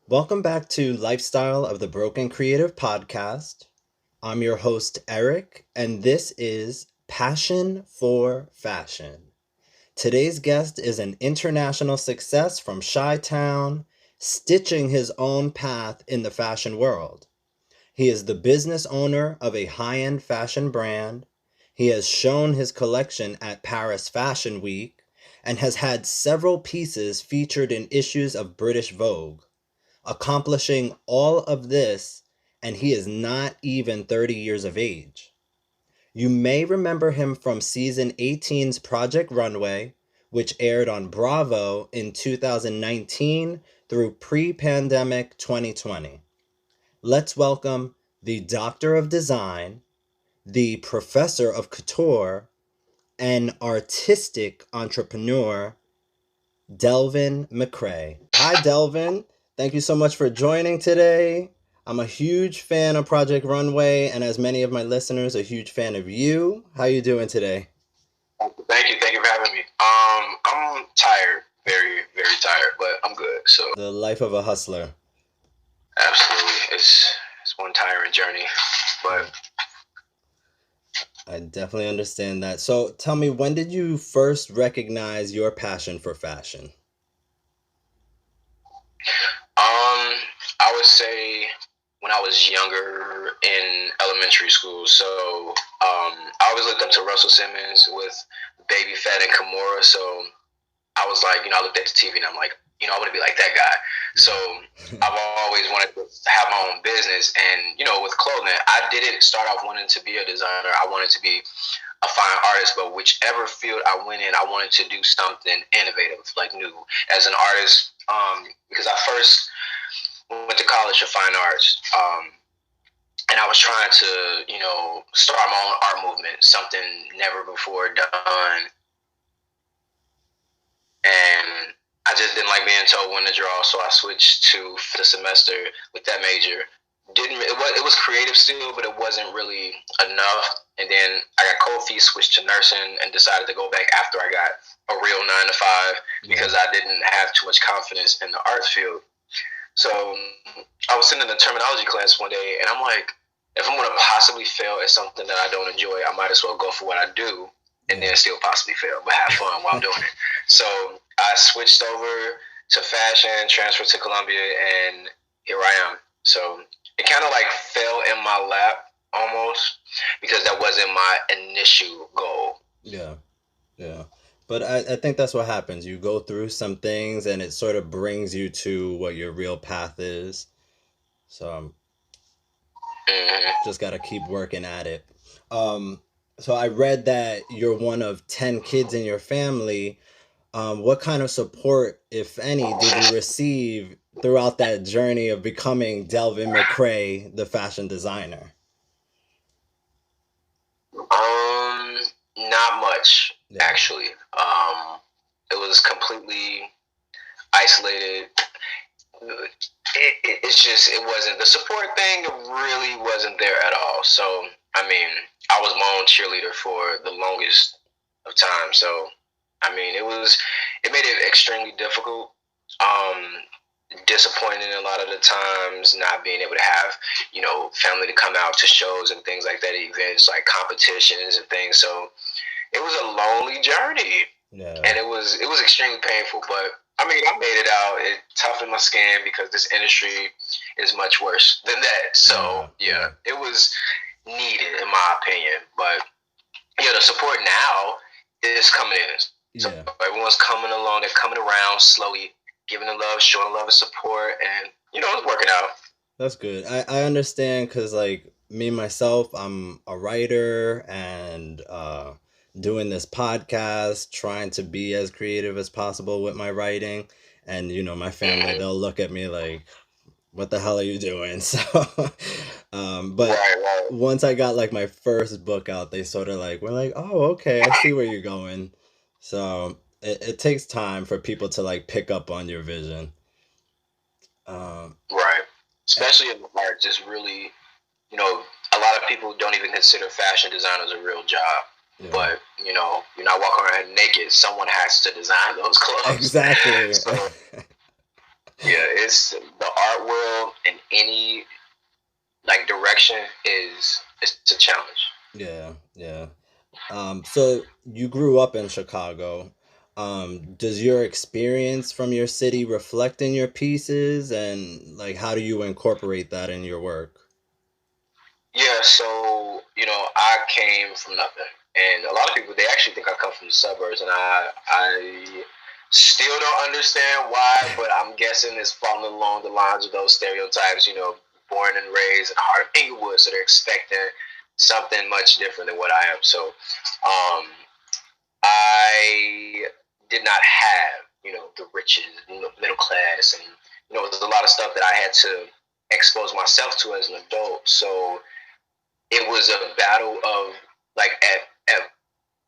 Welcome back to Lifestyle of the Broken Creative Podcast. I'm your host, Eric, and this is Passion for Fashion. Today's guest is an international success from Chi-Town, stitching his own path in the fashion world. He is the business owner of a high-end fashion brand. He has shown his collection at Paris Fashion Week and has had several pieces featured in issues of British Vogue. Accomplishing all of this, and he is not even 30 years of age. You may remember him from season 18's Project Runway, which aired on Bravo in 2019 through pre-pandemic 2020. Let's welcome the Doctor of Design, the Professor of Couture, and artistic entrepreneur, Delvin McCray. Hi, Delvin. Thank you so much for joining today. I'm a huge fan of Project Runway, and as many of my listeners, a huge fan of you. How you doing today? Thank you. Thank you for having me. I'm tired, very, very tired, but I'm good. So The life of a hustler. absolutely, it's one tiring journey, but I definitely understand that. So tell me, when did you first recognize your passion for fashion? I would say when I was younger in elementary school. So I always looked up to Russell Simmons with Baby Fat and Kimura. So I was like, I looked at the TV and I'm like, I want to be like that guy. So I've always wanted to have my own business. And, with clothing, I didn't start off wanting to be a designer. I wanted to be a fine artist, but whichever field I went in, I wanted to do something innovative, like new. As an artist, because I first went to college for fine arts, and I was trying to, start my own art movement, something never before done. And I just didn't like being told when to draw, so I switched to the semester with that major. It was creative still, but it wasn't really enough. And then I got cold feet, switched to nursing, and decided to go back after I got a real 9 to 5 because I didn't have too much confidence in the arts field. So I was sitting in the terminology class one day, and I'm like, if I'm going to possibly fail at something that I don't enjoy, I might as well go for what I do and then still possibly fail, but have fun while I'm doing it. So I switched over to fashion, transferred to Columbia, and here I am. So it kind of like fell in my lap almost because that wasn't my initial goal. Yeah, yeah. But I think that's what happens. You go through some things and it sort of brings you to what your real path is. So just got to keep working at it. Um, so I read that you're one of 10 kids in your family. What kind of support, if any, did you receive throughout that journey of becoming Delvin McCray, the fashion designer? Not much Yeah. actually. It was completely isolated. It wasn't the support thing. Really wasn't there at all. So I mean, I was my own cheerleader for the longest of time. So I mean, it made it extremely difficult. Disappointing a lot of the times, not being able to have family to come out to shows and things like that, events like competitions and things. So it was a lonely journey, Yeah. and it was extremely painful. But I mean, I made it out. It toughened my skin because this industry is much worse than that. So yeah, it was needed in my opinion. But yeah, the support now is coming in. So everyone's coming along. They're coming around slowly, giving the love, showing love and support, and it's working out. That's good. I understand because, like, me myself, I'm a writer and doing this podcast, trying to be as creative as possible with my writing. And, my family, they'll look at me like, what the hell are you doing? So, but Right. once I got like my first book out, they sort of like, we're like, oh, okay, I see where you're going. So it takes time for people to like pick up on your vision. Right. Especially in art, just really, a lot of people don't even consider fashion designers a real job. Yeah. But, you're not walking around naked. Someone has to design those clothes. Exactly. So, yeah, it's the art world in any like direction is it's a challenge. Yeah, yeah. So you grew up in Chicago. Does your experience from your city reflect in your pieces, and like how do you incorporate that in your work? Yeah, so I came from nothing, and a lot of people they actually think I come from the suburbs, and I still don't understand why, but I'm guessing it's falling along the lines of those stereotypes. Born and raised in the heart of Inglewood, so they're expecting something much different than what I am. So, I did not have the riches, middle class, and there's a lot of stuff that I had to expose myself to as an adult. So it was a battle of like at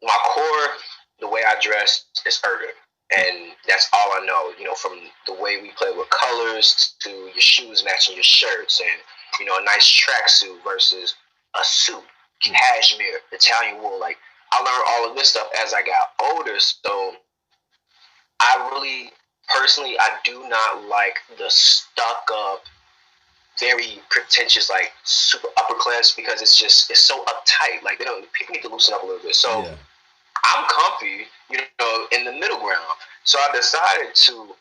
my core, the way I dress is urban. And that's all I know, from the way we play with colors to your shoes matching your shirts and, a nice tracksuit versus a suit, cashmere, Italian wool. Like, I learned all of this stuff as I got older. So I really, personally, I do not like the stuck up, very pretentious, like super upper class, because it's so uptight. Like people need to loosen up a little bit. So Yeah. I'm comfy, in the middle ground. So I decided to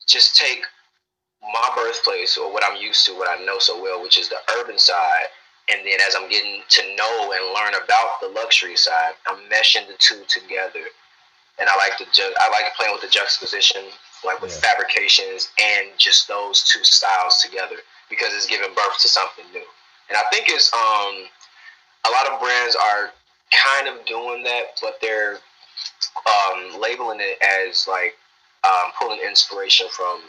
just take my birthplace or what I'm used to, what I know so well, which is the urban side. And then as I'm getting to know and learn about the luxury side, I'm meshing the two together. And I like playing with the juxtaposition, like with fabrications and just those two styles together, because it's giving birth to something new. And I think it's a lot of brands are kind of doing that, but they're labeling it as like pulling inspiration from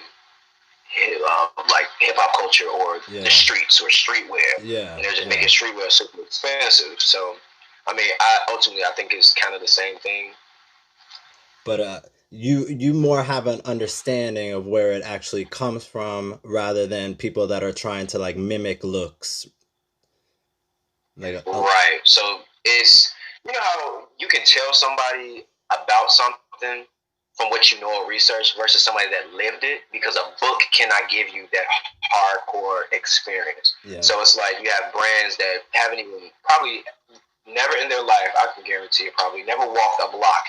like hip hop culture or the streets or streetwear. Yeah. And they're just making streetwear super expensive. So I mean, I think it's kind of the same thing. But you more have an understanding of where it actually comes from rather than people that are trying to like mimic looks. Like right. So it's how you can tell somebody about something from what you know or research versus somebody that lived it, because a book cannot give you that hardcore experience. Yeah. So it's like you have brands that haven't even probably never in their life, I can guarantee it, probably never walked a block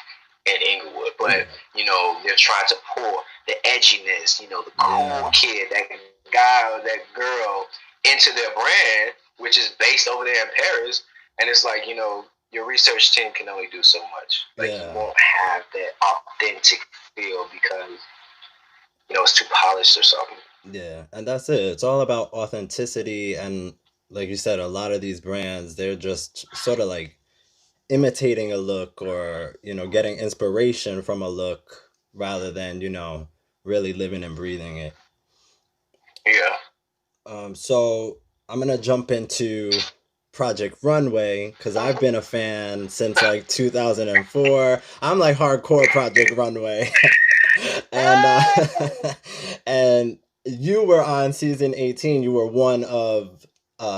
in Inglewood, but they're trying to pull the edginess, the cool kid, that guy or that girl into their brand, which is based over there in Paris. And it's like, your research team can only do so much. Like you won't have that authentic feel because it's too polished or something. Yeah, and that's it. It's all about authenticity, and like you said, a lot of these brands, they're just sort of like imitating a look or getting inspiration from a look rather than really living and breathing it. So I'm gonna jump into Project Runway because I've been a fan since like 2004. I'm like hardcore Project Runway. and and you were on season 18. You were one of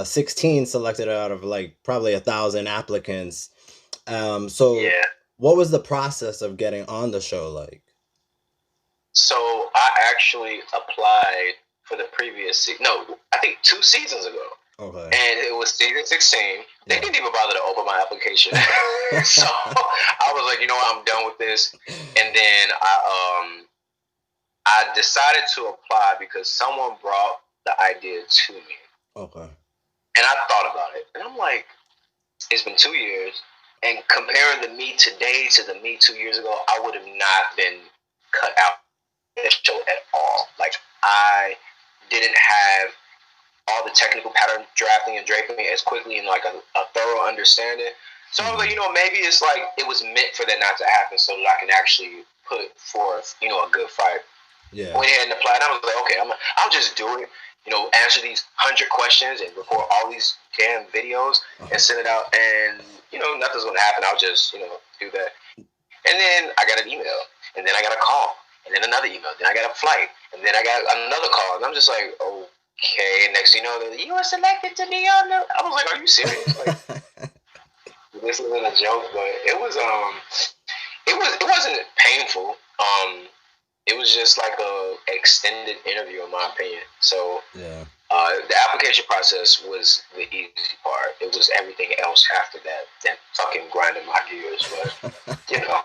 16 selected out of like probably 1,000 applicants. So what was the process of getting on the show like? So I actually applied for the previous I think 2 seasons ago. Okay. And it was season 16. They didn't even bother to open my application. So I was like, what, I'm done with this. And then I decided to apply because someone brought the idea to me. Okay. And I thought about it. And I'm like, it's been 2 years. And comparing the me today to the me 2 years ago, I would have not been cut out of the show at all. Like, I didn't have all the technical pattern drafting and draping as quickly and like a thorough understanding. So I was like, maybe it's like it was meant for that not to happen so that I can actually put forth, a good fight. Yeah. Went ahead and applied. I was like, okay, I'll just do it. Answer these 100 questions and record all these damn videos and send it out. And nothing's gonna happen. I'll just do that. And then I got an email, and then I got a call, and then another email. Then I got a flight, and then I got another call. And I'm just like, okay. Next thing you know, you were selected to be on the. I was like, are you serious? Like, this isn't a joke, but it wasn't painful. it was just like a extended interview, in my opinion. So Yeah. the application process was the easy part. It was everything else after that fucking grinding my gears. But you know,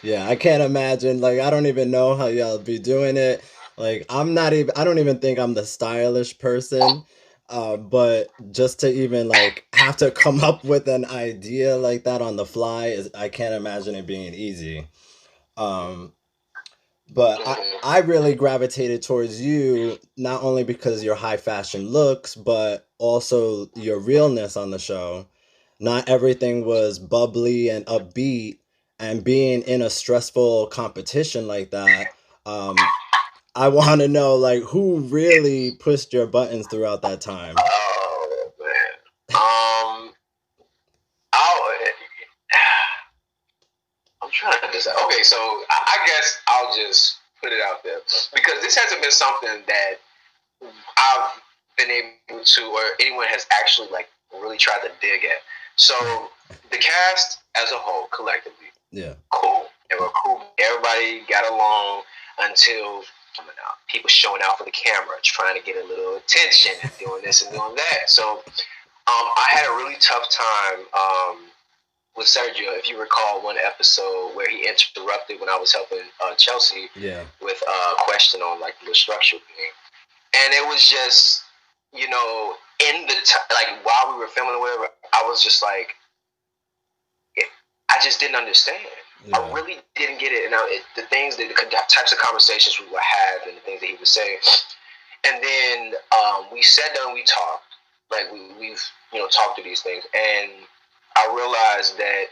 Yeah, I can't imagine. Like, I don't even know how y'all be doing it. Like, I don't even think I'm the stylish person. But just to even like have to come up with an idea like that on the fly I can't imagine it being easy. Um, but I really gravitated towards you not only because your high fashion looks, but also your realness on the show. Not everything was bubbly and upbeat, and being in a stressful competition like that. I want to know like who really pushed your buttons throughout that time. oh man, I'll, I'm trying to decide. Okay, so I guess I'll just put it out there because this hasn't been something that I've been able to, or anyone has actually like really tried to dig at. So the cast as a whole, collectively, Yeah. cool. They were cool. Everybody got along until coming out. People showing out for the camera, trying to get a little attention and doing this and doing that. So I had a really tough time with Sergio. If you recall one episode where he interrupted when I was helping Chelsea Yeah. with a question on like the structure thing, and it was just, you know, in the like while we were filming or whatever, I was just like, I just didn't understand. Yeah. I really didn't get it. And the things that the types of conversations we would have and the things that he would say. And then we sat down, we talked. Like we've talked through these things, and I realized that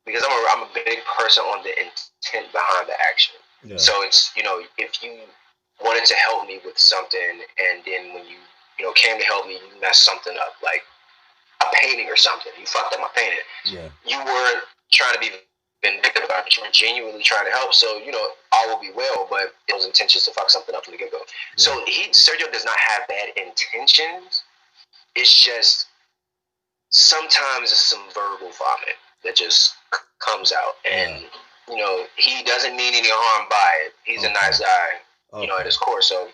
because I'm a big person on the intent behind the action. Yeah. So it's if you wanted to help me with something, and then when you came to help me, you messed something up, like a painting or something. You fucked up my painting. Yeah. You weren't trying to be vindictive about it. You were genuinely trying to help. So all will be well, but it was intentions to fuck something up from the get go. Yeah. So Sergio does not have bad intentions. It's just sometimes it's some verbal vomit that just comes out, and he doesn't mean any harm by it. He's a nice guy, at his core. So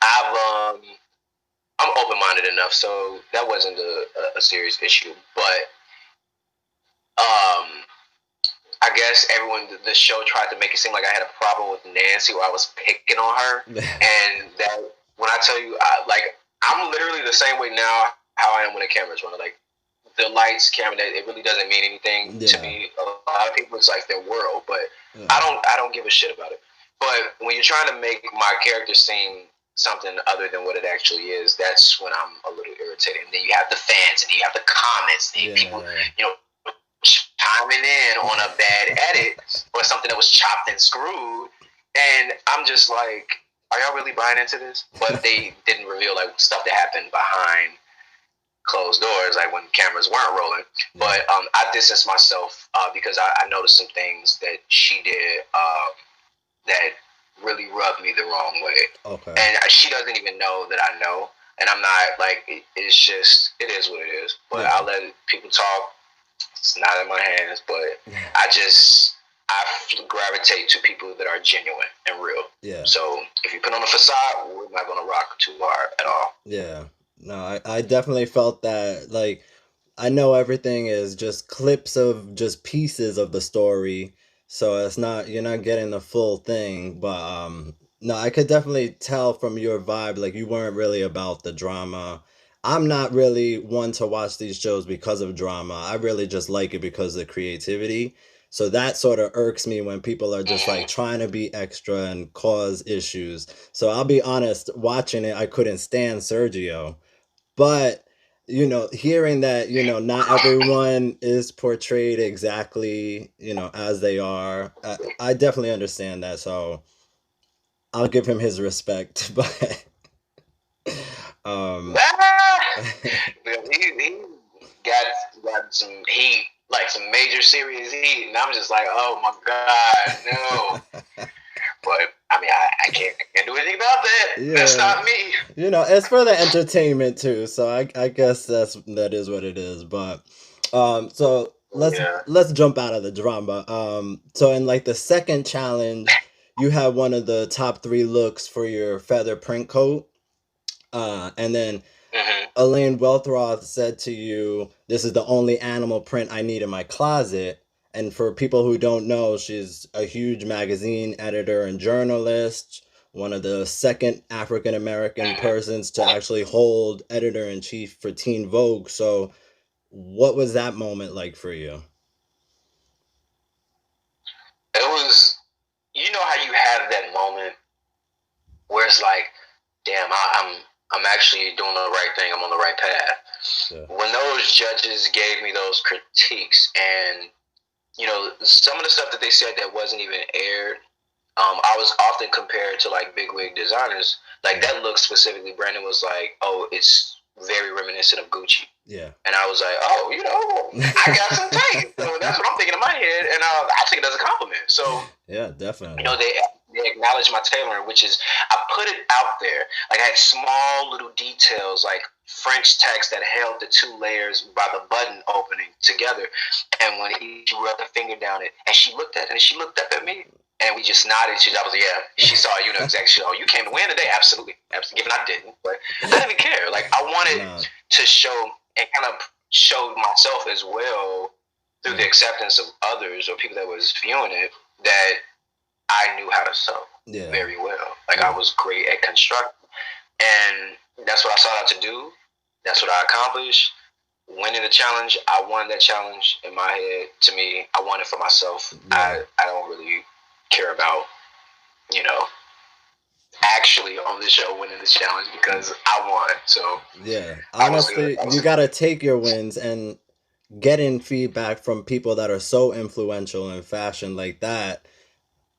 I'm open minded enough, so that wasn't a serious issue. But I guess the show tried to make it seem like I had a problem with Nancy, or I was picking on her, and that when I tell you, I'm literally the same way now how I am when the camera's running. Like the lights, camera, it really doesn't mean anything to me. A lot of people, it's like their world, but I don't give a shit about it. But when you're trying to make my character seem something other than what it actually is, that's when I'm a little irritated. And then you have the fans, and then you have the comments, and people, chiming in on a bad edit or something that was chopped and screwed, and I'm just like, are y'all really buying into this? But they didn't reveal like stuff that happened behind closed doors, like when cameras weren't rolling. But I distanced myself because I noticed some things that she did that really rubbed me the wrong way. Okay. And she doesn't even know that I know, and I'm not like it's just it is what it is. But I'll let people talk. It's not in my hands, but I gravitate to people that are genuine and real. Yeah. So if you put on a facade, we're not gonna rock too hard at all. Yeah. No, I definitely felt that. Like, I know everything is just clips of just pieces of the story, so it's not you're not getting the full thing. But no, I could definitely tell from your vibe, like you weren't really about the drama. I'm not really one to watch these shows because of drama. I really just like it because of the creativity. So that sort of irks me when people are just like trying to be extra and cause issues. So I'll be honest, watching it, I couldn't stand Sergio. But, hearing that, not everyone is portrayed exactly, as they are, I definitely understand that. So I'll give him his respect. But he got some heat, like some major serious heat, and I'm just like, oh my god, no. But I mean, I can't do anything about that. Yeah. That's not me. It's for the entertainment too, so I guess that is what it is. But so let's jump out of the drama. So in like the second challenge, you had one of the top 3 looks for your feather print coat. And then Elaine Welteroth said to you, "This is the only animal print I need in my closet." And for people who don't know, she's a huge magazine editor and journalist, one of the second African American persons to actually hold editor-in-chief for Teen Vogue. So what was that moment like for you? It was, you know how you have that moment where it's like, damn, I'm actually doing the right thing. I'm on the right path. Yeah. When those judges gave me those critiques, and you know, some of the stuff that they said that wasn't even aired, I was often compared to like bigwig designers. Like that look specifically, Brandon was like, "Oh, it's very reminiscent of Gucci." Yeah. And I was like, "Oh, you know, I got some taste." So that's what I'm thinking in my head, and I take it as a compliment. So yeah, definitely. You know, they acknowledge my tailoring, which is I put it out there. Like I had small little details, like French text that held the 2 layers by the button opening together. And when she rubbed her finger down it, and she looked at it, and she looked up at me, and we just nodded. I was like, yeah, she saw, you know, exactly. Oh, you came to win today? Absolutely. Given I didn't, but I didn't even care. Like I wanted to show and kind of show myself as well through the acceptance of others or people that was viewing it that I knew how to sew very well. Like I was great at constructing, and that's what I sought out to do. That's what I accomplished. Winning the challenge, I won that challenge in my head. To me, I won it for myself. I don't really care about, you know, actually on the show winning the challenge because I won. So yeah, honestly, you gotta take your wins and getting feedback from people that are so influential in fashion like that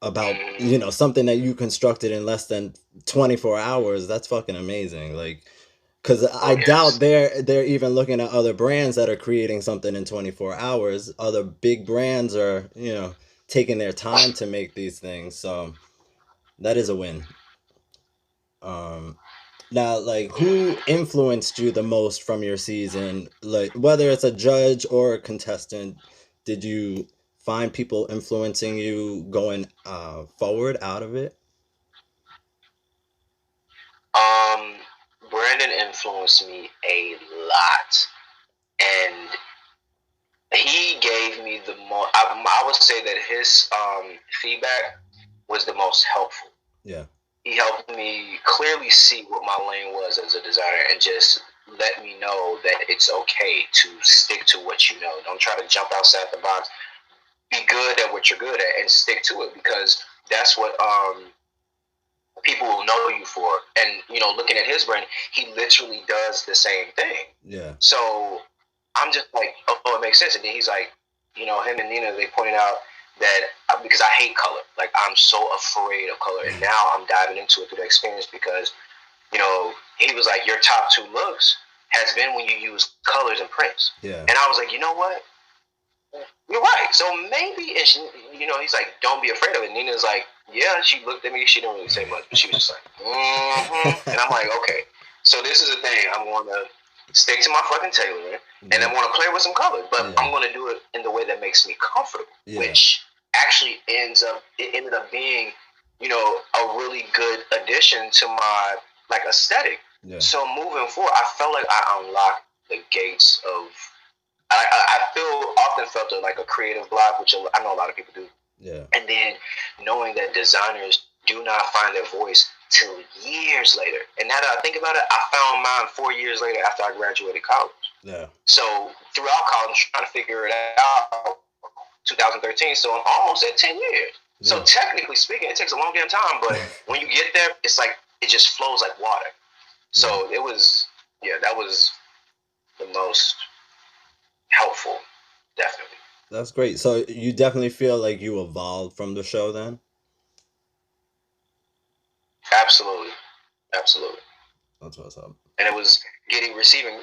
about, you know, something that you constructed in less than 24 hours. That's fucking amazing. Like, because I doubt they're even looking at other brands that are creating something in 24 hours. Other big brands are, you know, taking their time to make these things. So that is a win. Now, like, who influenced you the most from your season? Like, whether it's a judge or a contestant, did you find people influencing you going forward out of it? Brandon influenced me a lot, and he gave me the most. I would say that his feedback was the most helpful. Yeah. He helped me clearly see what my lane was as a designer and just let me know that it's okay to stick to what you know. Don't try to jump outside the box. Be good at what you're good at and stick to it because that's what people will know you for. And, you know, looking at his brand, he literally does the same thing. Yeah. So I'm just like, oh, it makes sense. And then he's like, you know, him and Nina, they pointed out that because I hate color, like I'm so afraid of color, and now I'm diving into it through the experience because, you know, he was like, your top 2 looks has been when you use colors and prints. Yeah. And I was like, you know what? You're right. So maybe it's, you know, he's like, don't be afraid of it. Nina's like, yeah. She looked at me. She didn't really say much, but she was just like, and I'm like, okay. So this is the thing. I'm going to stick to my fucking tailoring, and I'm going to play with some color, but I'm going to do it in the way that makes me comfortable, which actually ended up being, you know, a really good addition to my like aesthetic. Yeah. So moving forward, I felt like I unlocked the gates of. I often felt like a creative block, which I know a lot of people do. Yeah. And then knowing that designers do not find their voice till years later. And now that I think about it, I found mine 4 years later after I graduated college. Yeah. So throughout college, trying to figure it out, 2013. So I'm almost at 10 years. Yeah. So technically speaking, it takes a long damn time. But when you get there, it's like it just flows like water. So it was, that was the most helpful, definitely. That's great. So you definitely feel like you evolved from the show then? Absolutely. That's what's up. And it was receiving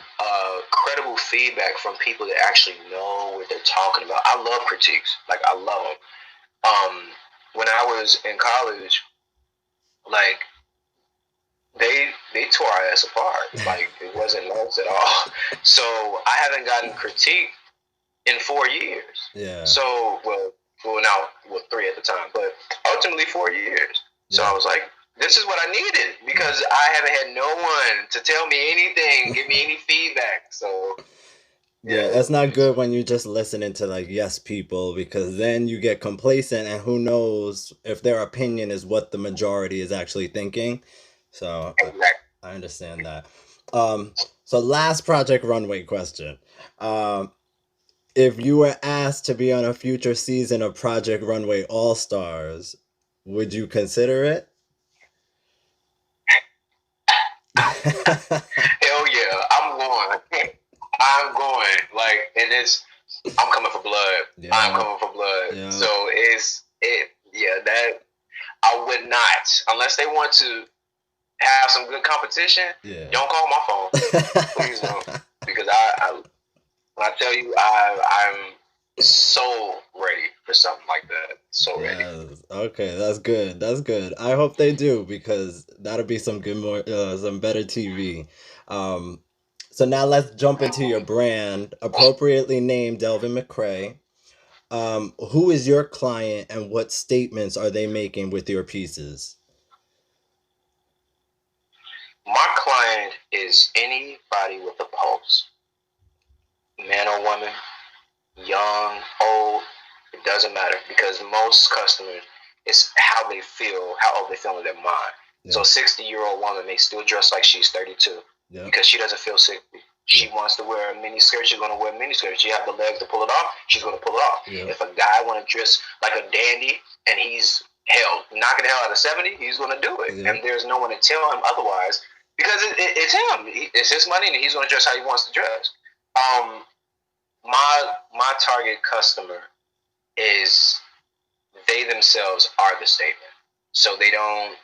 credible feedback from people that actually know what they're talking about. I love critiques. Like, I love them. When I was in college, like, they tore our ass apart. Like, it wasn't nice at all. So I haven't gotten critique in 4 years. Yeah. So, well, now, 3 at the time. But, ultimately 4 years. So I was like, this is what I needed, because I haven't had no one to tell me anything, give me any feedback. So yeah, it's not good when you're just listening to like yes people, because then you get complacent and who knows if their opinion is what the majority is actually thinking. So exactly. I understand that. Um, so last Project Runway question. Um, if you were asked to be on a future season of Project Runway All Stars, would you consider it? Hell yeah, I'm going. I'm going. Like, and I'm coming for blood. Yeah. I'm coming for blood. Yeah. So that I would not, unless they want to have some good competition. Yeah. Don't call my phone, please don't, because when I tell you, I'm so ready for something like that. So ready. Okay, that's good. That's good. I hope they do, because that'll be some some better TV. So now let's jump into your brand, appropriately named Delvin McCray. Who is your client and what statements are they making with your pieces? My client is anybody with a pulse, man or woman, young, old, it doesn't matter, because most customers, it's how they feel, how old they feel in their mind. Yeah. So a 60-year-old woman may still dress like she's 32 because she doesn't feel 60. She wants to wear a mini skirt, she's going to wear a mini skirt. She has the legs to pull it off, she's going to pull it off. If a guy want to dress like a dandy and he's knocking the hell out of 70, he's going to do it. And there's no one to tell him otherwise, because it's him. It's his money, and he's going to dress how he wants to dress. My target customer is, they themselves are the statement. So they don't,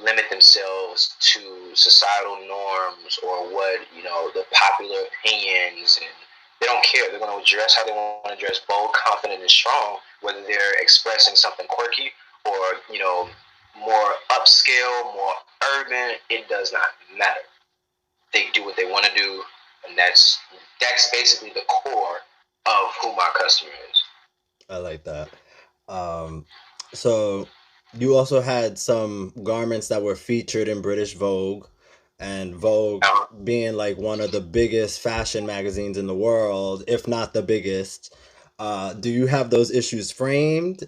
limit themselves to societal norms or what, the popular opinions, and they don't care. They're going to dress how they want to dress, bold, confident, and strong, whether they're expressing something quirky or, more upscale, more urban. It does not matter. They do what they want to do, and that's basically the core of who my customer is. I like that. So you also had some garments that were featured in British Vogue, and Vogue being like one of the biggest fashion magazines in the world, if not the biggest. Do you have those issues framed?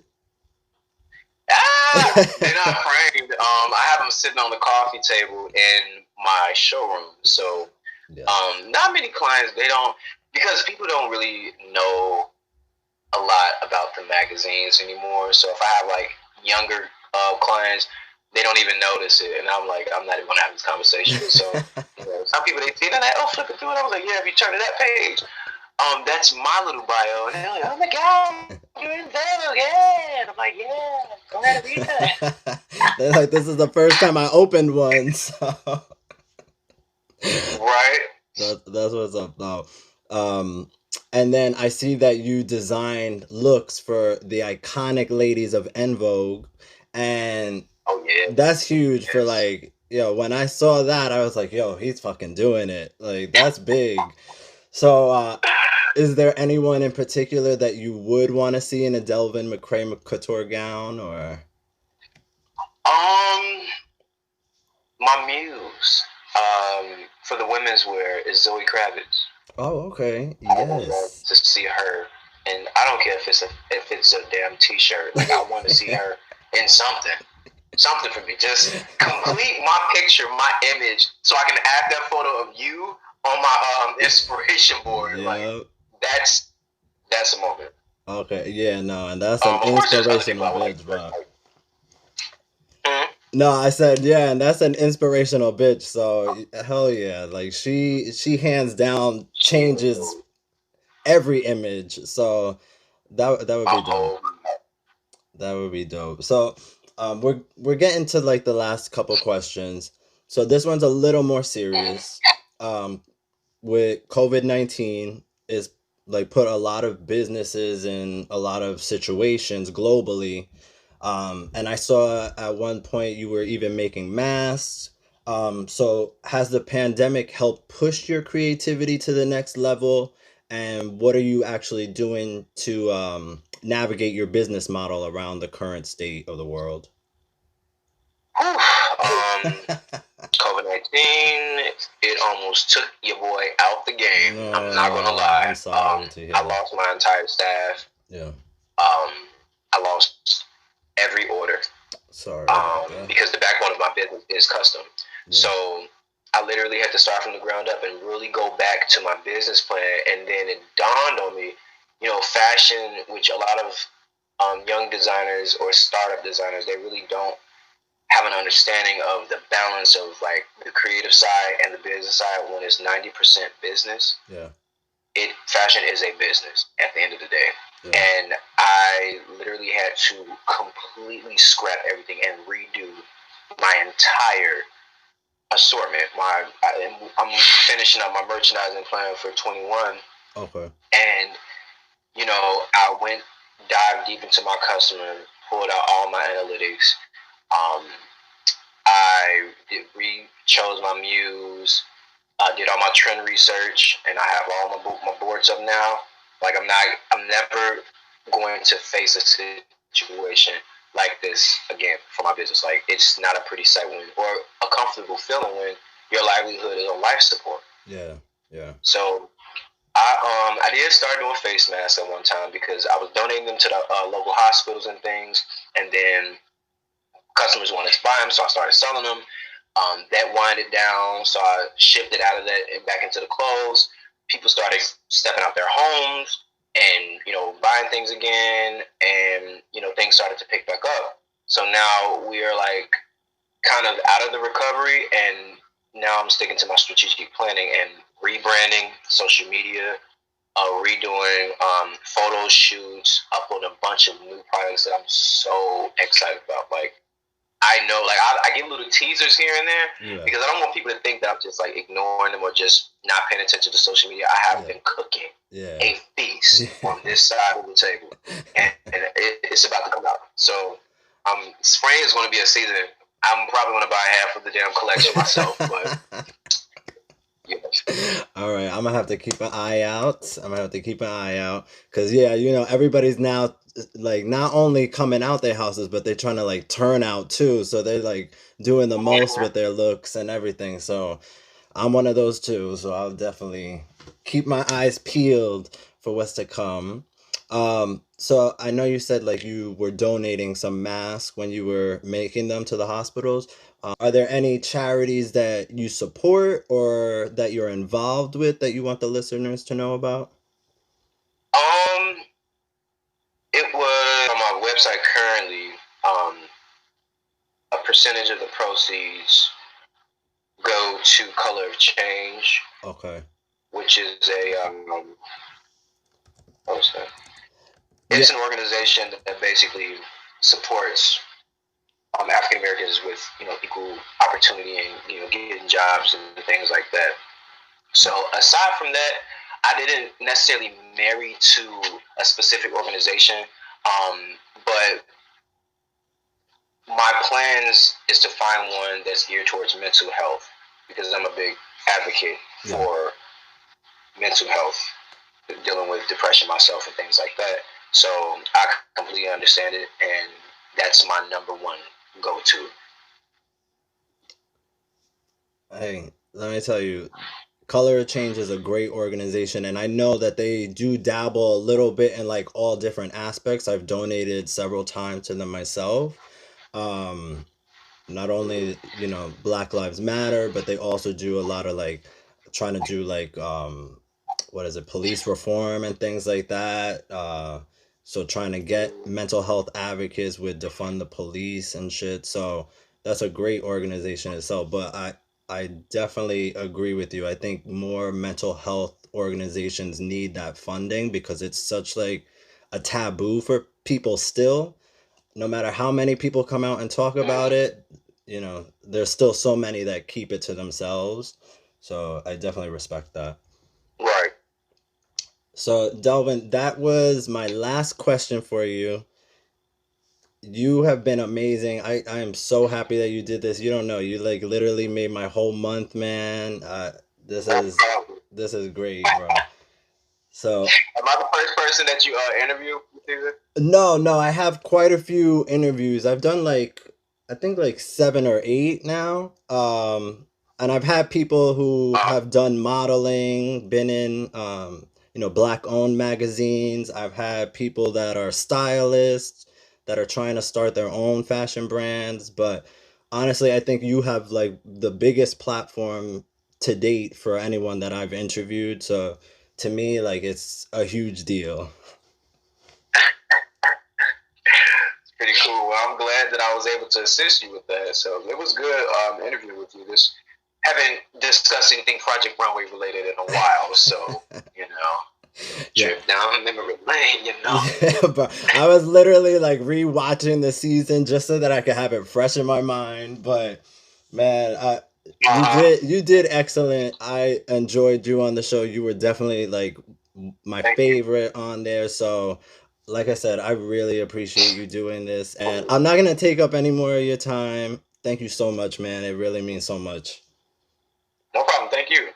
They're not framed. I have them sitting on the coffee table in my showroom. So not many clients, they don't, because people don't really know a lot about the magazines anymore. So if I have like younger clients, they don't even notice it, and I'm like, I'm not even gonna have this conversation. So some people, they see that, like, oh, flip it through it. I was like, yeah, if you turn to that page, that's my little bio, and they're like, oh my god, you're in Vogue, yeah. And I'm like, yeah, go ahead and read that. They're like, this is the first time I opened one. So. Right. That's what's up though. And then I see that you designed looks for the iconic ladies of En Vogue, and that's huge. For like, when I saw that, I was like, yo, he's fucking doing it. Like, that's big. So is there anyone in particular that you would want to see in a Delvin McCrae couture gown, or? My muse for the women's wear is Zoe Kravitz. Oh, okay. I would love to see her, and I don't care if it's a damn t-shirt. Like, I want to see her in something for me. Just complete my picture, my image, so I can add that photo of you on my inspiration board. Like, that's a moment. Okay, yeah, no, and that's an inspirational bitch, bro. No, I said, yeah, and that's an inspirational bitch. So hell yeah, like she hands down changes every image. So that would be dope. That would be dope. So we're getting to like the last couple questions. So this one's a little more serious. With COVID-19 is like put a lot of businesses in a lot of situations globally. And I saw at one point you were even making masks. So has the pandemic helped push your creativity to the next level? And what are you actually doing to navigate your business model around the current state of the world? Whew. COVID-19, it almost took your boy out the game. I'm not gonna No, lie. I'm sorry to hear I that. lost my entire staff. Yeah, I lost every order. sorry about that. Because the backbone of my business is custom. Yeah. So I literally had to start from the ground up and really go back to my business plan. And then it dawned on me, fashion, which a lot of young designers or startup designers, they really don't have an understanding of the balance of like the creative side and the business side. When it's 90% business, Yeah. Fashion is a business at the end of the day. Yeah. And I literally had to completely scrap everything and redo my entire assortment. I'm finishing up my merchandising plan for 21. Okay. And I dived deep into my customer, pulled out all my analytics. I chose my muse. I did all my trend research, and I have all my boards up now. Like I'm never going to face a situation like this again for my business. Like it's not a pretty sight when, or a comfortable feeling when your livelihood is on life support. Yeah, yeah. So I did start doing face masks at one time because I was donating them to the local hospitals and things, and then customers wanted to buy them, so I started selling them. That winded down, so I shifted out of that and back into the clothes. People started stepping out their homes and buying things again, and things started to pick back up. So now we are like kind of out of the recovery, and now I'm sticking to my strategic planning and rebranding, social media, redoing photo shoots, uploading a bunch of new products that I'm so excited about. Like I know, like I give little teasers here and there because I don't want people to think that I'm just like ignoring them or just not paying attention to social media. I have been cooking a feast on this side of the table, and it's about to come out. So, spring is going to be a season. I'm probably going to buy half of the damn collection myself, but. All right, I'm gonna have to keep an eye out. Because everybody's now like not only coming out their houses, but they're trying to like turn out too. So they're like doing the most with their looks and everything. So I'm one of those too. So I'll definitely keep my eyes peeled for what's to come. So I know you said like you were donating some masks when you were making them to the hospitals. Are there any charities that you support or that you're involved with that you want the listeners to know about? It was on my website currently. A percentage of the proceeds go to Color of Change. Okay. Which is a what's that? It's an organization that basically supports African Americans with equal opportunity and getting jobs and things like that. So aside from that, I didn't necessarily marry to a specific organization, but my plans is to find one that's geared towards mental health because I'm a big advocate for mental health, dealing with depression myself and things like that. So I completely understand it, and that's my number one go-to. Hey, let me tell you, Color of Change is a great organization, and I know that they do dabble a little bit in like all different aspects. I've donated several times to them myself. Not only Black Lives Matter, but they also do a lot of like trying to do like what is it, police reform and things like that. So trying to get mental health advocates with defund the police and shit. So that's a great organization itself. But I definitely agree with you. I think more mental health organizations need that funding because it's such like a taboo for people still. No matter how many people come out and talk about it, there's still so many that keep it to themselves. So I definitely respect that. Right. So Delvin, that was my last question for you. You have been amazing. I am so happy that you did this. You don't know. You like literally made my whole month, man. This is great, bro. So Am I the first person that you interview with either? no, I have quite a few interviews. I've done like I think like 7 or 8 now. And I've had people who have done modeling, been in black owned magazines. I've had people that are stylists that are trying to start their own fashion brands, but honestly, I think you have like the biggest platform to date for anyone that I've interviewed. So to me, like it's a huge deal. Pretty cool. Well, I'm glad that I was able to assist you with that. So it was good interviewing with you. This haven't discussed anything Project Runway related in a while, so you know, Yeah. trip down memory lane. You know. Yeah, but I was literally like rewatching the season just so that I could have it fresh in my mind. But man, you did excellent. I enjoyed you on the show. You were definitely like my Thank you. favorite on there. So, like I said, I really appreciate you doing this, and I'm not gonna take up any more of your time. Thank you so much, man. It really means so much. No problem. Thank you.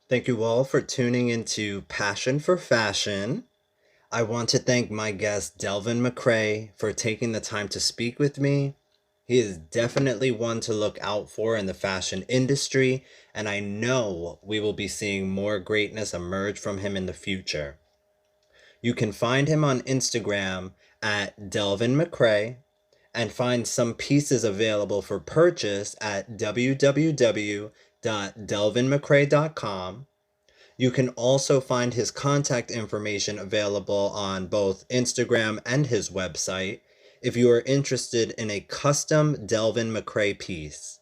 Thank you all for tuning into Passion for Fashion. I want to thank my guest Delvin McCrae for taking the time to speak with me. He is definitely one to look out for in the fashion industry, and I know we will be seeing more greatness emerge from him in the future. You can find him on Instagram at Delvin McCrae and find some pieces available for purchase at www.delvinmcrae.com. You can also find his contact information available on both Instagram and his website if you are interested in a custom Delvin McCrae piece.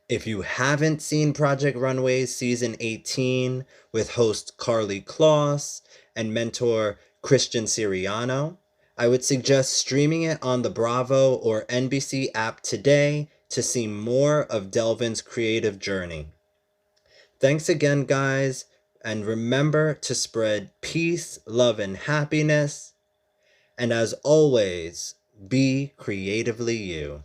If you haven't seen Project Runway's season 18 with host Carly Kloss and mentor Christian Siriano, I would suggest streaming it on the Bravo or NBC app today to see more of Delvin's creative journey. Thanks again, guys, and remember to spread peace, love, and happiness. And as always, be creatively you.